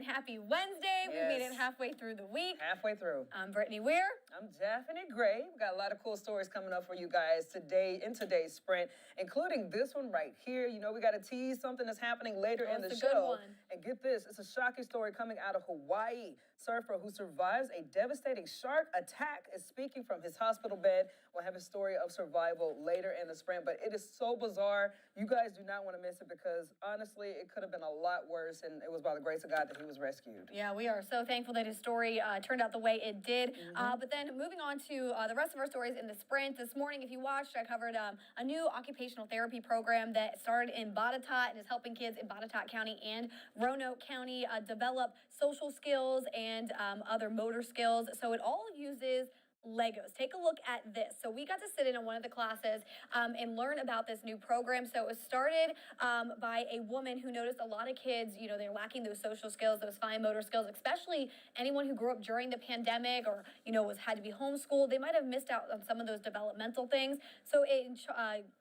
happy Wednesday. Yes. We made it halfway through the week. Halfway through. I'm Brittany Weir. I'm Jasmine Gray. We've got a lot of cool stories coming up for you guys today in today's sprint, including this one right here. You know, we got to tease something that's happening later in the show. And get this, it's a shocking story coming out of Hawaii. Surfer who survives a devastating shark attack is speaking from his hospital bed. We'll have a story of survival later in the sprint, but it is so bizarre. You guys do not want to miss it because honestly, it could have been a lot worse, and it was by the grace of God that he was rescued. Yeah, we are so thankful that his story turned out the way it did. But then moving on to the rest of our stories in the sprint. This morning, if you watched, I covered a new occupational therapy program that started in Botetourt and is helping kids in Botetourt County and Roanoke County develop social skills and other motor skills. So it all uses Legos. Take a look at this. So we got to sit in on one of the classes and learn about this new program. So it was started by a woman who noticed a lot of kids, you know, they're lacking those social skills, those fine motor skills, especially anyone who grew up during the pandemic or, you know, had to be homeschooled. They might have missed out on some of those developmental things. So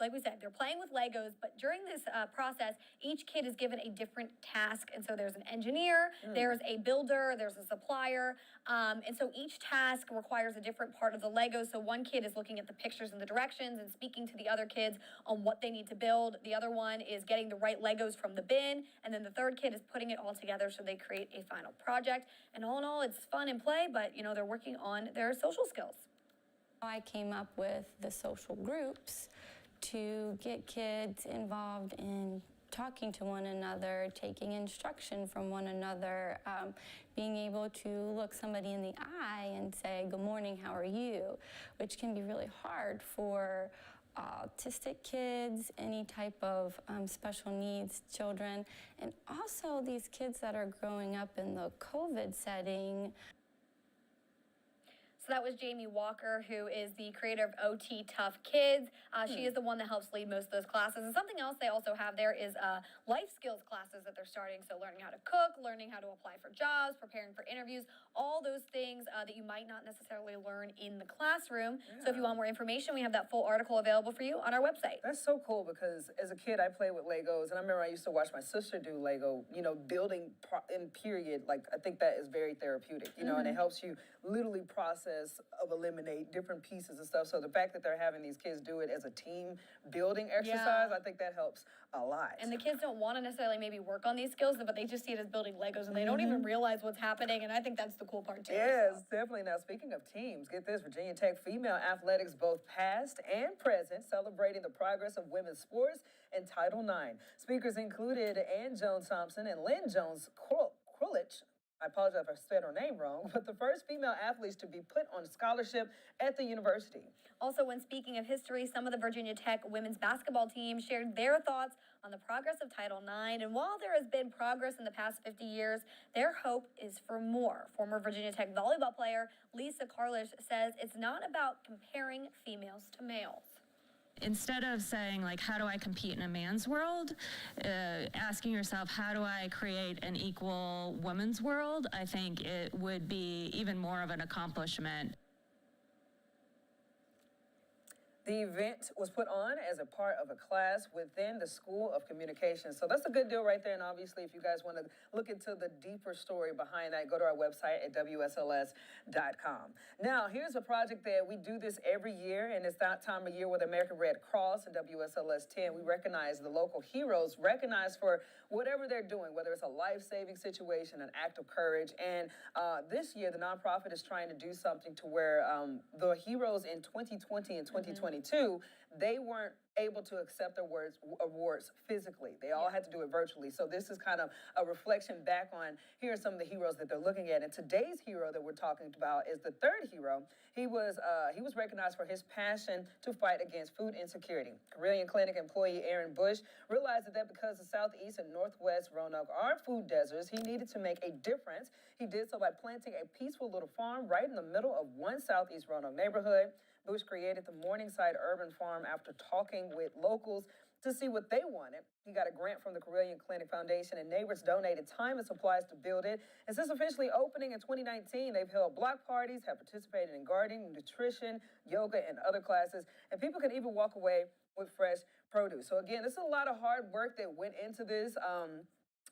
like we said, they're playing with Legos, but during this process, each kid is given a different task. And so there's an engineer, there's a builder, there's a supplier. And so each task requires a different part of the Lego. So one kid is looking at the pictures and the directions and speaking to the other kids on what they need to build. The other one is getting the right Legos from the bin. And then the third kid is putting it all together so they create a final project. And all in all, it's fun and play, but you know, they're working on their social skills. I came up with the social groups to get kids involved in talking to one another, taking instruction from one another, being able to look somebody in the eye and say, good morning, how are you? Which can be really hard for autistic kids, any type of special needs children, and also these kids that are growing up in the COVID setting. So that was Jamie Walker, who is the creator of OT Tough Kids. She is the one that helps lead most of those classes. And something else they also have there is life skills classes that they're starting. So learning how to cook, learning how to apply for jobs, preparing for interviews, all those things that you might not necessarily learn in the classroom. Yeah. So if you want more information, we have that full article available for you on our website. That's so cool because as a kid, I played with Legos. And I remember I used to watch my sister do Lego, you know, building in period. Like, I think that is very therapeutic, you know, and it helps you literally process of eliminate different pieces and stuff. So the fact that they're having these kids do it as a team building exercise, I think that helps a lot. And the kids don't want to necessarily maybe work on these skills, but they just see it as building Legos and they don't even realize what's happening. And I think that's the cool part too. Yes, definitely. Now, speaking of teams, get this, Virginia Tech female athletics, both past and present, celebrating the progress of women's sports in Title IX. Speakers included Ann Jones-Thompson and Lynn Jones-Krulich. I apologize if I said her name wrong, but the first female athletes to be put on scholarship at the university. Also, when speaking of history, some of the Virginia Tech women's basketball team shared their thoughts on the progress of Title IX. And while there has been progress in the past 50 years, their hope is for more. Former Virginia Tech volleyball player Lisa Carlish says it's not about comparing females to males. Instead of saying, like, how do I compete in a man's world, asking yourself, how do I create an equal women's world, I think it would be even more of an accomplishment. The event was put on as a part of a class within the School of Communication. So that's a good deal right there. And obviously, if you guys want to look into the deeper story behind that, go to our website at WSLS.com. Now, here's a project that we do this every year, and it's that time of year with American Red Cross and WSLS 10. We recognize the local heroes, recognized for whatever they're doing, whether it's a life-saving situation, an act of courage. And this year, the nonprofit is trying to do something to where the heroes in 2020 and 2022, they weren't able to accept their awards physically. They all had to do it virtually. So this is kind of a reflection back on here are some of the heroes that they're looking at. And today's hero that we're talking about is the third hero. He was recognized for his passion to fight against food insecurity. Carilion Clinic employee Aaron Bush realized that because the Southeast and Northwest Roanoke are food deserts, he needed to make a difference. He did so by planting a peaceful little farm right in the middle of one Southeast Roanoke neighborhood. Bush created the Morningside Urban Farm after talking with locals to see what they wanted. He got a grant from the Carilion Clinic Foundation, and neighbors donated time and supplies to build it. And since officially opening in 2019, they've held block parties, have participated in gardening, nutrition, yoga, and other classes. And people can even walk away with fresh produce. So again, this is a lot of hard work that went into this.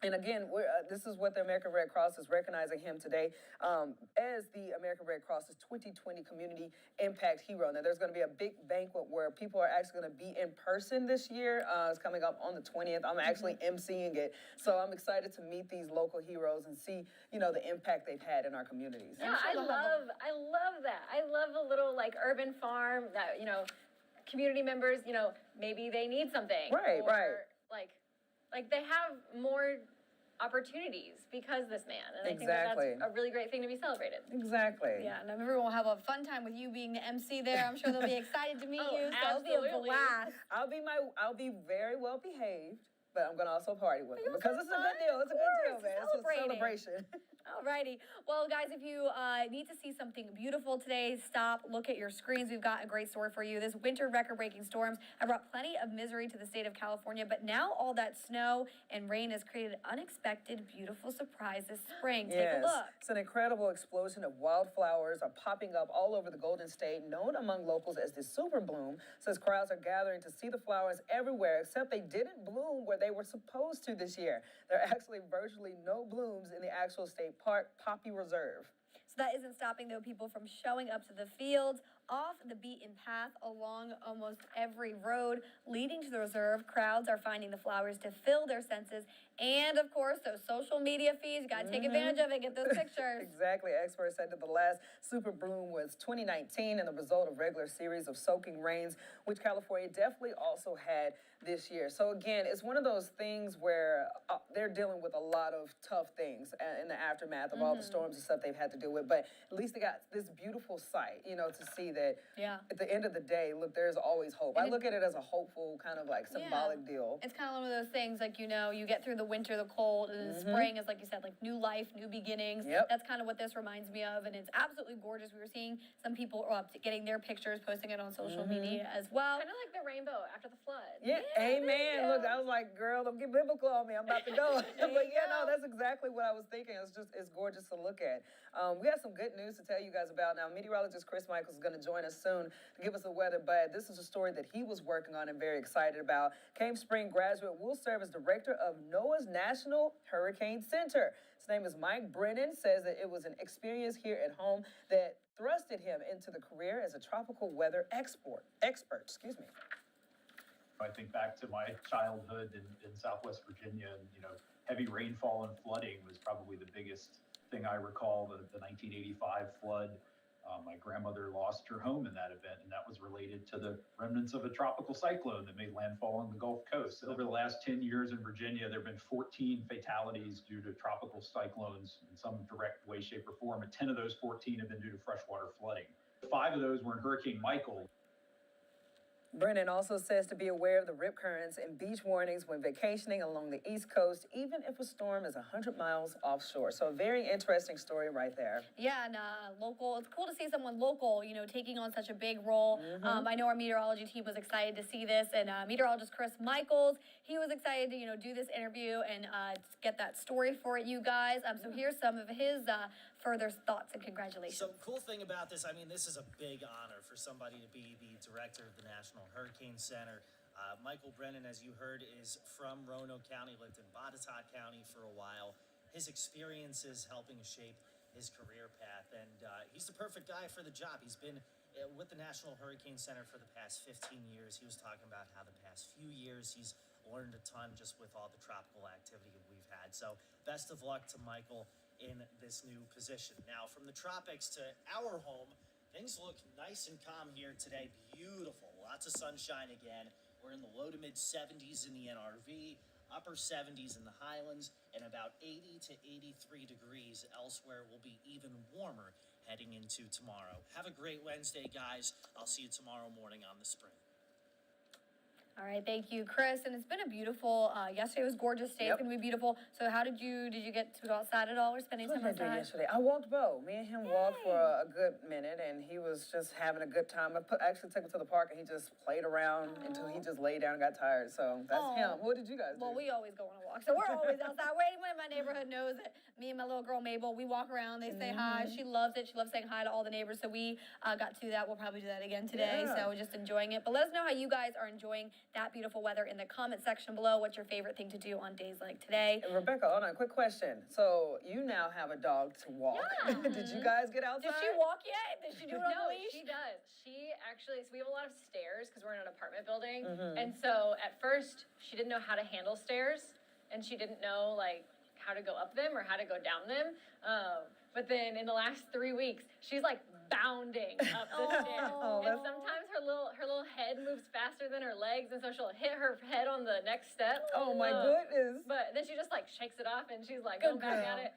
And again, this is what the American Red Cross is recognizing him today as the American Red Cross's 2020 Community Impact Hero. Now, there's going to be a big banquet where people are actually going to be in person this year. It's coming up on the 20th. I'm actually emceeing it. So I'm excited to meet these local heroes and see, the impact they've had in our communities. Yeah, I love that. I love a little like urban farm that, community members, maybe they need something. Right, or, right. Like they have more opportunities because of this man. And Exactly. I think that's a really great thing to be celebrated. Exactly. Yeah, and everyone will have a fun time with you being the MC there. I'm sure they'll be excited to meet you. So it'll be a blast. I'll be very well behaved, but I'm gonna also party with them You'll because have it's a good deal. It's a good deal, man. It's a Celebrating. celebration. Alrighty. Well, guys, if you need to see something beautiful today, stop, look at your screens. We've got a great story for you. This winter record-breaking storms have brought plenty of misery to the state of California, but now all that snow and rain has created an unexpected, beautiful surprise this spring. Take a look. It's an incredible explosion of wildflowers are popping up all over the Golden State, known among locals as the super bloom, says crowds are gathering to see the flowers everywhere, except they didn't bloom where they were supposed to this year. There are actually virtually no blooms in the actual state park Poppy Reserve. So that isn't stopping, though, people from showing up to the fields, off the beaten path, along almost every road leading to the reserve. Crowds are finding the flowers to fill their senses. And, of course, those social media feeds, you got to take advantage of it, get those pictures. Exactly. Experts said that the last super bloom was 2019 and the result of regular series of soaking rains, which California definitely also had this year. So, again, it's one of those things where they're dealing with a lot of tough things in the aftermath of all the storms and stuff they've had to deal with. But at least they got this beautiful sight, to see that at the end of the day, look, there's always hope. I look at it as a hopeful kind of like symbolic deal. It's kind of one of those things like, you get through the winter, the cold, and the spring is, like you said, like new life, new beginnings. Yep. That's kind of what this reminds me of, and it's absolutely gorgeous. We were seeing some people getting their pictures, posting it on social media as well. Kind of like the rainbow after the flood. Yeah, amen. Look, I was like, girl, don't get biblical on me. I'm about to go. But no, that's exactly what I was thinking. It's gorgeous to look at. We have some good news to tell you guys about now. Meteorologist Chris Michaels is going to join us soon to give us the weather, but this is a story that he was working on and very excited about. Cave Spring graduate will serve as director of NOAA's National Hurricane Center. His name is Mike Brennan, says that it was an experience here at home that thrusted him into the career as a tropical weather expert. I think back to my childhood in Southwest Virginia, and heavy rainfall and flooding was probably the biggest thing I recall. The 1985 flood. My grandmother lost her home in that event, and that was related to the remnants of a tropical cyclone that made landfall on the Gulf Coast. Over the last 10 years in Virginia, there have been 14 fatalities due to tropical cyclones in some direct way, shape, or form, and 10 of those 14 have been due to freshwater flooding. 5 of those were in Hurricane Michael. Brennan also says to be aware of the rip currents and beach warnings when vacationing along the East Coast, even if a storm is 100 miles offshore. So a very interesting story right there. Yeah, and local. It's cool to see someone local, taking on such a big role. I know our meteorology team was excited to see this, and meteorologist Chris Michaels, he was excited to do this interview and get that story for you guys. So here's some of his further thoughts and congratulations. So cool thing about this, this is a big honor for somebody to be the director of the National Hurricane Center. Michael Brennan, as you heard, is from Roanoke County, lived in Botetourt County for a while. His experiences helping shape his career path, and he's the perfect guy for the job. He's been with the National Hurricane Center for the past 15 years. He was talking about how the past few years he's learned a ton just with all the tropical activity we've had. So best of luck to Michael in this new position. Now, from the tropics to our home, things look nice and calm here today. Beautiful. Lots of sunshine again. We're in the low to mid 70s in the NRV, upper 70s in the Highlands, and about 80 to 83 degrees elsewhere. Will be even warmer heading into tomorrow. Have a great Wednesday, guys. I'll see you tomorrow morning on The Spring. All right, thank you, Chris. And it's been a beautiful, yesterday was gorgeous, today it's going to be beautiful. So how did you get to go outside at all or spending time What did I do outside? yesterday? I walked Bo. Me and him walked for a good minute, and he was just having a good time. I actually took him to the park, and he just played around until he just laid down and got tired. So that's him. What did you guys do? Well, we always go on a walk, so we're always outside. Anyone in my neighborhood knows that me and my little girl Mabel, we walk around, they say hi. She loves it. She loves saying hi to all the neighbors. So we got to that. We'll probably do that again today. Yeah. So just enjoying it. But let us know how you guys are enjoying that beautiful weather in the comment section below. What's your favorite thing to do on days like today? And Rebecca, hold on, quick question. So you now have a dog to walk. Yeah. Did you guys get outside? Did she walk yet? Did she do it on No, the leash? she does. She actually, so we have a lot of stairs because we're in an apartment building. And so at first, she didn't know how to handle stairs and she didn't know like how to go up them or how to go down them. But then in the last 3 weeks, she's like bounding up the stairs. Oh. And sometimes her little head moves faster than her legs, and so she'll hit her head on the next step. Oh my goodness. But then she just like shakes it off and she's like Good going back girl. at it.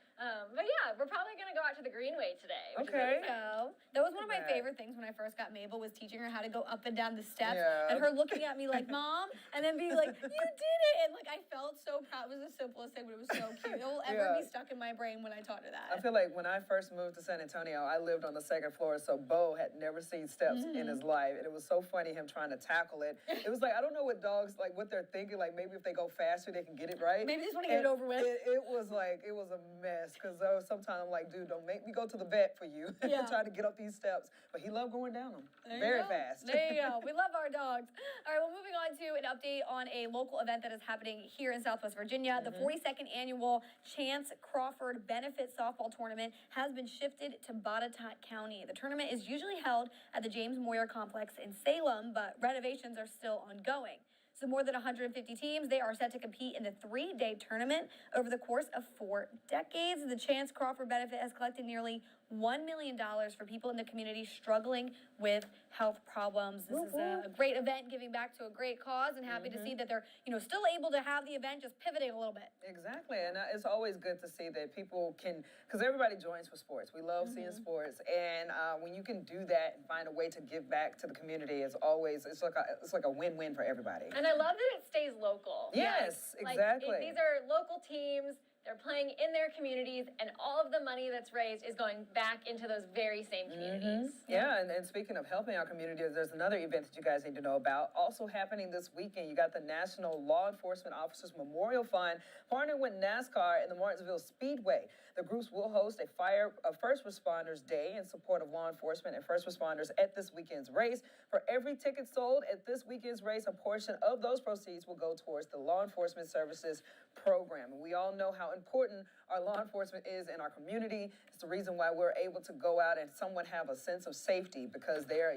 But yeah, we're probably gonna go out to the Greenway today. Which Okay. Is So that was one of my That. favorite things when I first got Mabel, was teaching her how to go up and down the steps, Yeah. and her looking at me like, "Mom," and then being like, "You did it!" And like I felt so proud. It was the simplest thing, but it was so cute. It will ever Yeah. be stuck in my brain when I taught her that. I feel like when I first moved to San Antonio, I lived on the second floor, so Bo had never seen steps in his life, and it was so funny him trying to tackle it. It was like, I don't know what dogs, like what they're thinking, like maybe if they go faster, they can get it right. Maybe they just wanna get it over with. It was like, it was a mess, because sometimes I'm like, dude, don't make me go to the vet for you, Yeah. trying to get up these steps. But he loved going down them There you very go. fast. There you go. We love our dogs. All right, well, moving on to an update on a local event that is happening here in Southwest Virginia. The 42nd annual Chance Crawford Benefit Softball Tournament has been shifted to Botetourt County. The tournament is usually held at the James Moyer Complex in Salem, but renovations are still ongoing. So more than 150 teams, they are set to compete in the 3-day tournament over the course of 4 decades. The Chance Crawford Benefit has collected nearly $1 million for people in the community struggling with health problems. This is a great event, giving back to a great cause, and happy to see that they're, still able to have the event, just pivoting a little bit. Exactly, and it's always good to see that people can, because everybody joins for sports. We love seeing sports, and when you can do that and find a way to give back to the community, it's like a win-win for everybody. And I love that it stays local. Yes, Like, exactly. these are local teams. They're playing in their communities, and all of the money that's raised is going back into those very same communities. Yeah, and speaking of helping our communities, there's another event that you guys need to know about. Also happening this weekend, you got the National Law Enforcement Officers Memorial Fund partnering with NASCAR and the Martinsville Speedway. The groups will host a First Responders Day in support of law enforcement and first responders at this weekend's race. For every ticket sold at this weekend's race, a portion of those proceeds will go towards the Law Enforcement Services Program. And we all know how important our law enforcement is in our community. It's the reason why we're able to go out and somewhat have a sense of safety, because they are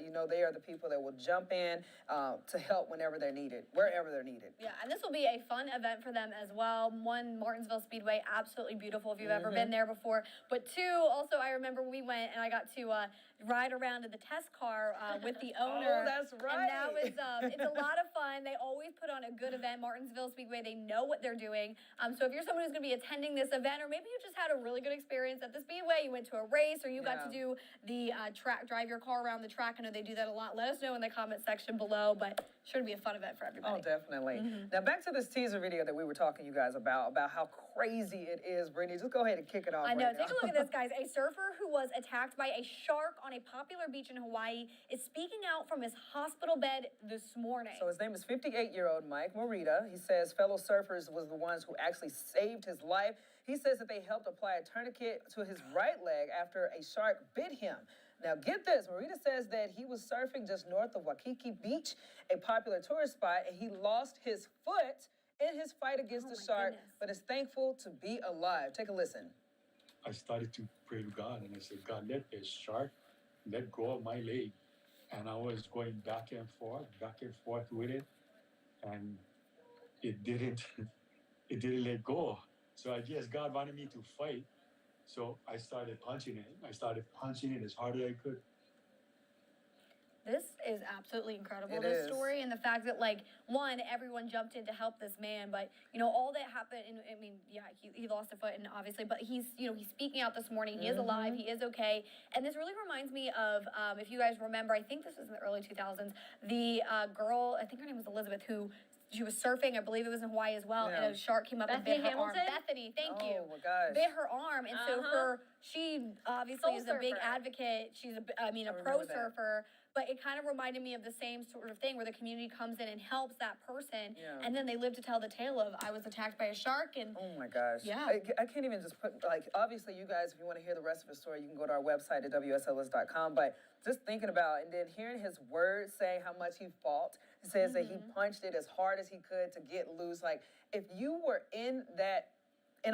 the people that will jump in to help whenever they're needed, wherever they're needed. Yeah, and this will be a fun event for them as well. One, Martinsville Speedway, absolutely beautiful if you've ever been there before. But two, also, I remember when we went and I got to ride around in the test car with the owner. Oh, that's right. And that was, it's a lot of fun. They always put on a good event. Martinsville Speedway, they know what they're doing. So if you're someone who's going to be attending this event, or maybe you just had a really good experience at the Speedway, you went to a race, or you got to do the track, drive your car around the track. I know they do that a lot. Let us know in the comment section below, but sure to be a fun event for everybody. Oh, definitely. Now back to this teaser video that we were talking to you guys about how crazy it is, Brittany. Just go ahead and kick it off. I know. Right Take now. a look at this, guys. A surfer who was attacked by a shark on a popular beach in Hawaii is speaking out from his hospital bed this morning. So his name is 58-year-old Mike Morita. He says fellow surfers was the ones who actually saved his life. He says that they helped apply a tourniquet to his right leg after a shark bit him. Now get this, Morita says that he was surfing just north of Waikiki Beach, a popular tourist spot, and he lost his foot in his fight against the shark, goodness. but is thankful to be alive. Take a listen. I started to pray to God, and I said, God, let this shark let go of my leg. And I was going back and forth with it, and it didn't let go. So I guess God wanted me to fight. So I started punching it. I started punching it as hard as I could. This is absolutely incredible, It this is. story, and the fact that, like, one, everyone jumped in to help this man, but, all that happened, and I mean, yeah, he lost a foot, and obviously, but he's speaking out this morning. He is alive. He is okay. And this really reminds me of, if you guys remember, I think this was in the early 2000s, the girl, I think her name was Elizabeth, who she was surfing, I believe it was in Hawaii as well, and Yeah. a shark came up and bit Bethany her arm. Hamilton? Bethany, thank Oh, you. my gosh. Bit her arm, and so she obviously Soul is a big surfer. advocate. She's a pro remember that. surfer, but it kind of reminded me of the same sort of thing where the community comes in and helps that person, Yeah. and then they live to tell the tale of, I was attacked by a shark, and Oh my gosh. Yeah. I can't even just put, like, obviously you guys, if you want to hear the rest of the story, you can go to our website at WSLS.com. But just thinking about, and then hearing his words saying how much he fought He says that he punched it as hard as he could to get loose. Like, if you were in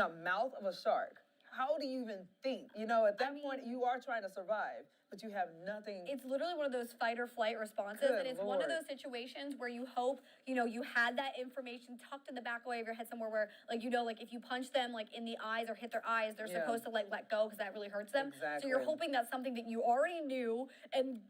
a mouth of a shark, how do you even think? You know, at that point, you are trying to survive, but you have nothing. It's literally one of those fight or flight responses, Good and it's one of Lord. those situations where you hope, you had that information tucked in the back away of your head somewhere where, like, like if you punch them, like, in the eyes or hit their eyes, they're Yeah. supposed to, like, let go because that really hurts them. So Exactly. you're hoping that's something that you already knew, and,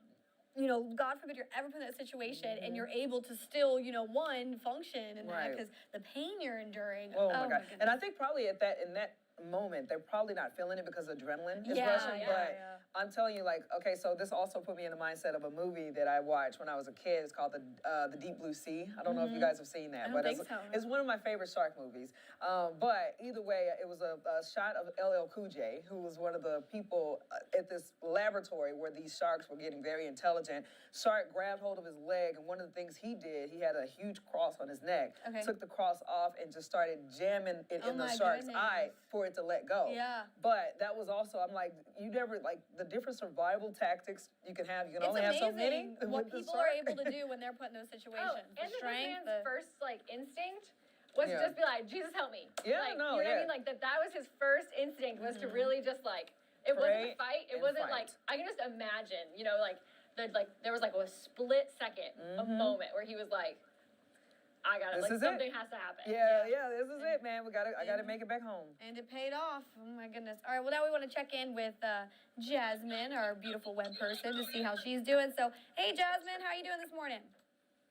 God forbid you're ever put in that situation, and you're able to still, one, function in that, Right. because the pain you're enduring. Oh my God. goodness. And I think probably in that moment, they're probably not feeling it because adrenaline is Yeah, rushing. yeah, but yeah. I'm telling you, like, okay, so this also put me in the mindset of a movie that I watched when I was a kid. It's called the Deep Blue Sea. I don't know if you guys have seen that, I don't but think it's, so. it's one of my favorite shark movies. But either way, it was a shot of LL Cool J, who was one of the people at this laboratory where these sharks were getting very intelligent. Shark grabbed hold of his leg, and one of the things he did, he had a huge cross on his neck. Okay. Took the cross off and just started jamming it Oh in the my shark's goodness. eye for it to let go. Yeah. But that was also, I'm like, you never, like, the different survival tactics you can have. You can It's only have so many. amazing what with the people are shark. able to do when they're put in those situations. Oh, and the this strength, man's first instinct was Yeah. to just be like, Jesus help me. Yeah, like, no, you know what yeah. I mean? Like that was his first instinct was to really just like it wasn't Pray a fight. It and wasn't fight. like I can just imagine, there was like a split second, a moment where he was like, I gotta This is it. something has to happen. Yeah, this is it, man. I gotta make it back home. and it paid off. Oh my goodness. All right, well now we want to check in with Jasmine, our beautiful web person, to see how she's doing. So, hey Jasmine, how are you doing this morning?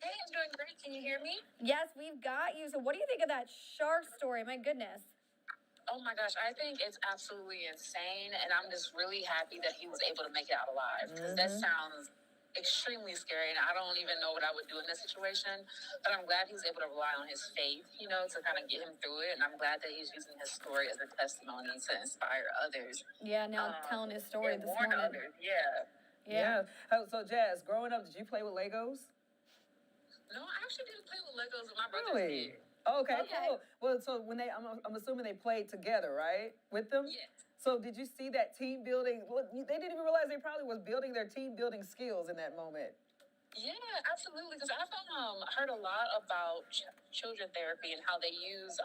Hey, I'm doing great. Can you hear me? Yes, we've got you. So what do you think of that shark story? My goodness. Oh my gosh, I think it's absolutely insane, and I'm just really happy that he was able to make it out alive, because that sounds extremely scary, and I don't even know what I would do in this situation, but I'm glad he was able to rely on his faith, to kind of get him through it, and I'm glad that he's using his story as a testimony to inspire others. Yeah, now telling his story and this warn morning. others, yeah. Yeah. So Jazz, growing up, did you play with Legos? No, I actually didn't play with Legos with my brothers Really? did. Okay, Okay. cool. Well, so when I'm assuming they played together, right, with them? Yes. So did you see that team building? Look, they didn't even realize they probably was building their team building skills in that moment. Yeah, absolutely. Because I've heard a lot about children therapy and how they use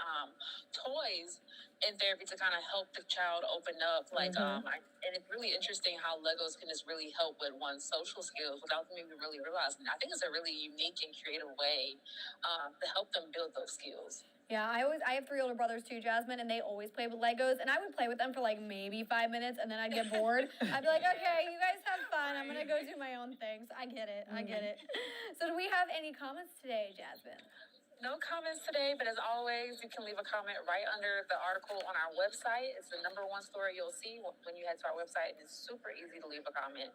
toys in therapy to kind of help the child open up. Like, and it's really interesting how Legos can just really help with one's social skills without them even really realizing. I think it's a really unique and creative way to help them build those skills. Yeah, I have 3 older brothers too, Jasmine, and they always play with Legos, and I would play with them for like maybe 5 minutes, and then I'd get bored. I'd be like, okay, you guys have fun. I'm gonna go do my own things. I get it. I get it. So do we have any comments today, Jasmine? No comments today, but as always, you can leave a comment right under the article on our website. It's the #1 story you'll see when you head to our website. It's super easy to leave a comment.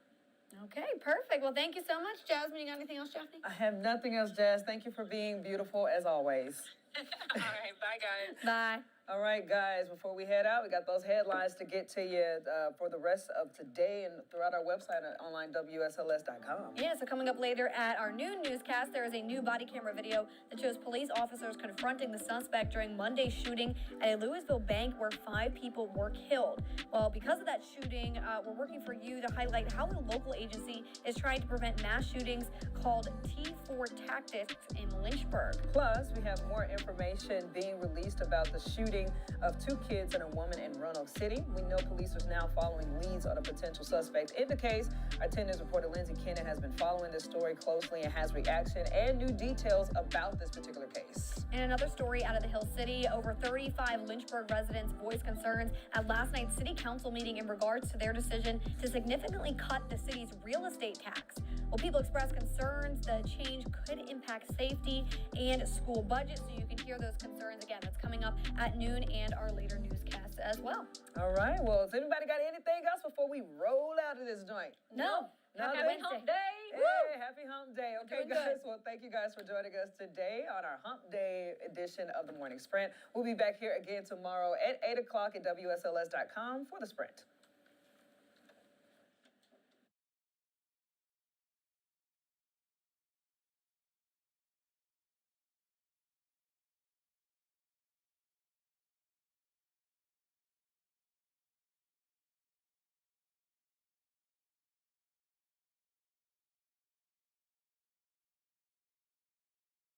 Okay, perfect. Well, thank you so much, Jasmine. You got anything else, Jasmine? I have nothing else, Jazz. Thank you for being beautiful as always. All right, bye, guys. Bye. All right, guys, before we head out, we got those headlines to get to you for the rest of today and throughout our website at onlinewsls.com. Yeah, so coming up later at our noon newscast, there is a new body camera video that shows police officers confronting the suspect during Monday's shooting at a Louisville bank where 5 people were killed. Well, because of that shooting, we're working for you to highlight how a local agency is trying to prevent mass shootings called T4 Tactics in Lynchburg. Plus, we have more information being released about the shooting of 2 kids and a woman in Roanoke City. We know police are now following leads on a potential suspect in the case. Our 10 News reporter Lindsay Kennan has been following this story closely and has reaction and new details about this particular case. And another story out of the Hill City, over 35 Lynchburg residents voiced concerns at last night's city council meeting in regards to their decision to significantly cut the city's real estate tax. Well, people expressed concerns the change could impact safety and school budgets, so you can hear those concerns again. That's coming up at noon and our later newscast as well. All right, well, has anybody got anything else before we roll out of this joint? No. Nothing? Happy hump day. Hey, happy hump day. Okay, Doing guys. good. Well, thank you guys for joining us today on our hump day edition of the Morning Sprint. We'll be back here again tomorrow at 8 o'clock at WSLS.com for the Sprint.